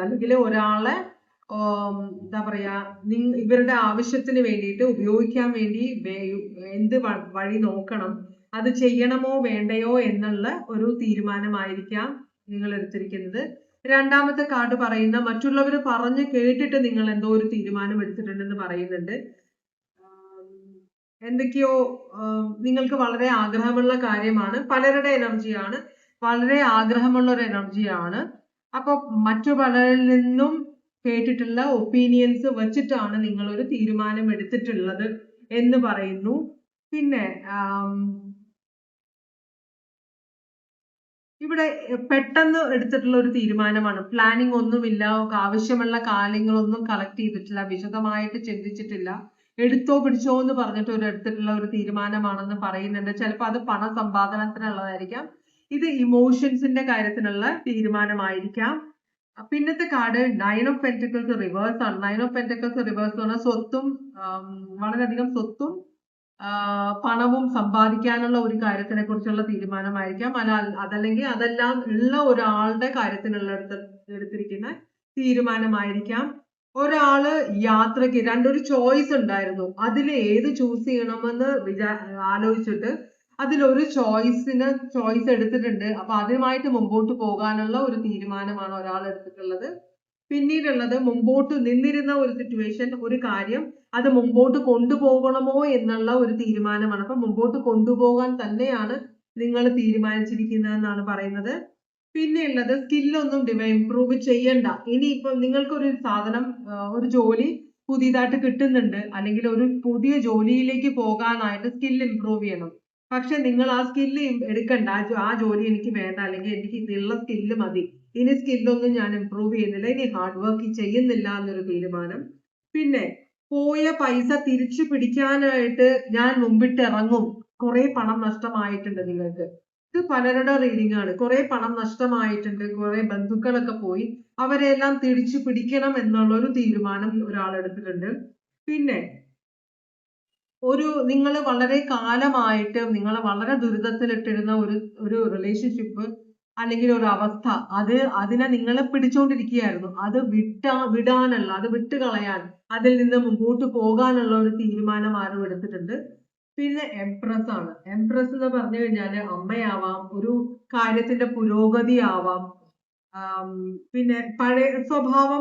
അല്ലെങ്കിൽ ഒരാളെ എന്താ പറയാ ഇവരുടെ ആവശ്യത്തിന് വേണ്ടിയിട്ട് ഉപയോഗിക്കാൻ വേണ്ടി എന്ത് വഴി നോക്കണം, അത് ചെയ്യണമോ വേണ്ടയോ എന്നുള്ള ഒരു തീരുമാനമായിരിക്കാം നിങ്ങൾ എടുത്തിരിക്കുന്നത്. രണ്ടാമത്തെ കാർഡ് പറയുന്ന മറ്റുള്ളവർ പറഞ്ഞു കേട്ടിട്ട് നിങ്ങൾ എന്തോ ഒരു തീരുമാനം എടുത്തിട്ടുണ്ടെന്ന് പറയുന്നുണ്ട്. എന്തൊക്കെയോ നിങ്ങൾക്ക് വളരെ ആഗ്രഹമുള്ള കാര്യമാണ്, പലരുടെ എനർജിയാണ്, വളരെ ആഗ്രഹമുള്ള ഒരു എനർജിയാണ്. അപ്പൊ മറ്റു പലരിൽ നിന്നും കേട്ടിട്ടുള്ള ഒപ്പീനിയൻസ് വെച്ചിട്ടാണ് നിങ്ങൾ ഒരു തീരുമാനം എടുത്തിട്ടുള്ളത് എന്ന് പറയുന്നു. പിന്നെ ഇവിടെ പെട്ടെന്ന് എടുത്തിട്ടുള്ള ഒരു തീരുമാനമാണ്, പ്ലാനിങ് ഒന്നുമില്ല, ആവശ്യമുള്ള കാര്യങ്ങളൊന്നും കളക്ട് ചെയ്തിട്ടില്ല, വിശദമായിട്ട് ചിന്തിച്ചിട്ടില്ല, എടുത്തോ പിടിച്ചോ എന്ന് പറഞ്ഞിട്ട് എടുത്തിട്ടുള്ള ഒരു തീരുമാനമാണെന്ന് പറയുന്നുണ്ട്. ചിലപ്പോൾ അത് പണ സമ്പാദനത്തിനുള്ളതായിരിക്കാം, ഇത് ഇമോഷൻസിന്റെ കാര്യത്തിനുള്ള തീരുമാനമായിരിക്കാം. പിന്നത്തെ കാർഡ് 9 ഓഫ് പെന്റക്കിൾസ് റിവേഴ്സ് ആണ്. 9 ഓഫ് പെന്റക്കിൾസ് റിവേഴ്സ് എന്ന് പറഞ്ഞാൽ സ്വത്തും വളരെയധികം സ്വത്തും പണവും സമ്പാദിക്കാനുള്ള ഒരു കാര്യത്തിനെ കുറിച്ചുള്ള തീരുമാനമായിരിക്കാം. അതല്ലെങ്കിൽ അതെല്ലാം ഉള്ള ഒരാളുടെ കാര്യത്തിനുള്ള എടുത്തിരിക്കുന്ന തീരുമാനമായിരിക്കാം. ഒരാള് യാത്രക്ക് രണ്ടൊരു ചോയ്സ് ഉണ്ടായിരുന്നു, അതിൽ ഏത് ചൂസ് ചെയ്യണമെന്ന് ആലോചിച്ചിട്ട് അതിലൊരു ചോയ്സ് എടുത്തിട്ടുണ്ട്. അപ്പൊ അതുമായിട്ട് മുമ്പോട്ട് പോകാനുള്ള ഒരു തീരുമാനമാണ് ഒരാൾ എടുത്തിട്ടുള്ളത്. പിന്നീടുള്ളത് മുമ്പോട്ട് നിന്നിരുന്ന ഒരു സിറ്റുവേഷൻ, ഒരു കാര്യം അത് മുമ്പോട്ട് കൊണ്ടുപോകണമോ എന്നുള്ള ഒരു തീരുമാനമാണ്. അപ്പൊ മുമ്പോട്ട് കൊണ്ടുപോകാൻ തന്നെയാണ് നിങ്ങൾ തീരുമാനിച്ചിരിക്കുന്നതെന്നാണ് പറയുന്നത്. പിന്നെ ഉള്ളത് സ്കില്ലൊന്നും ഇംപ്രൂവ് ചെയ്യണ്ട. ഇനിയിപ്പോ നിങ്ങൾക്കൊരു സാധനം, ഒരു ജോലി പുതിയതായിട്ട് കിട്ടുന്നുണ്ട്, അല്ലെങ്കിൽ ഒരു പുതിയ ജോലിയിലേക്ക് പോകാനായിട്ട് സ്കിൽ ഇംപ്രൂവ് ചെയ്യണം. പക്ഷെ നിങ്ങൾ ആ സ്കില്ല് എടുക്കണ്ട, ആ ജോലി എനിക്ക് വേണ്ട, അല്ലെങ്കിൽ എനിക്ക് ഇതിലുള്ള സ്കില്ല് മതി, ഇനി സ്കില്ലൊന്നും ഞാൻ ഇംപ്രൂവ് ചെയ്യുന്നില്ല, ഇനി ഹാർഡ് വർക്ക് ചെയ്യുന്നില്ല എന്നൊരു തീരുമാനം. പിന്നെ പോയ പൈസ തിരിച്ചു പിടിക്കാനായിട്ട് ഞാൻ മുമ്പിട്ട് ഇറങ്ങും. കുറെ പണം നഷ്ടമായിട്ടുണ്ട് നിങ്ങൾക്ക്, ഇത് പലരുടെ റീഡിംഗ് ആണ്. കുറെ പണം നഷ്ടമായിട്ടുണ്ട്, കുറെ ബന്ധുക്കളൊക്കെ പോയി, അവരെല്ലാം തിരിച്ചു പിടിക്കണം എന്നുള്ള ഒരു തീരുമാനം ഒരാൾ എടുത്തിട്ടുണ്ട്. പിന്നെ നിങ്ങൾ വളരെ കാലമായിട്ട് നിങ്ങളെ വളരെ ദുരിതത്തിലിട്ടിരുന്ന ഒരു റിലേഷൻഷിപ്പ് അല്ലെങ്കിൽ ഒരു അവസ്ഥ, അതിനെ നിങ്ങളെ പിടിച്ചോണ്ടിരിക്കുകയായിരുന്നു, അത് വിടാനുള്ള, അത് വിട്ടുകളയാൻ, അതിൽ നിന്ന് മുമ്പോട്ട് പോകാനുള്ള ഒരു തീരുമാനം ആരും എടുത്തിട്ടുണ്ട്. പിന്നെ എംപ്രസ് ആണ്. എംപ്രസ് എന്ന് പറഞ്ഞു കഴിഞ്ഞാല് അമ്മയാവാം, ഒരു കാര്യത്തിന്റെ പുരോഗതി ആവാം, പിന്നെ പഴയ സ്വഭാവം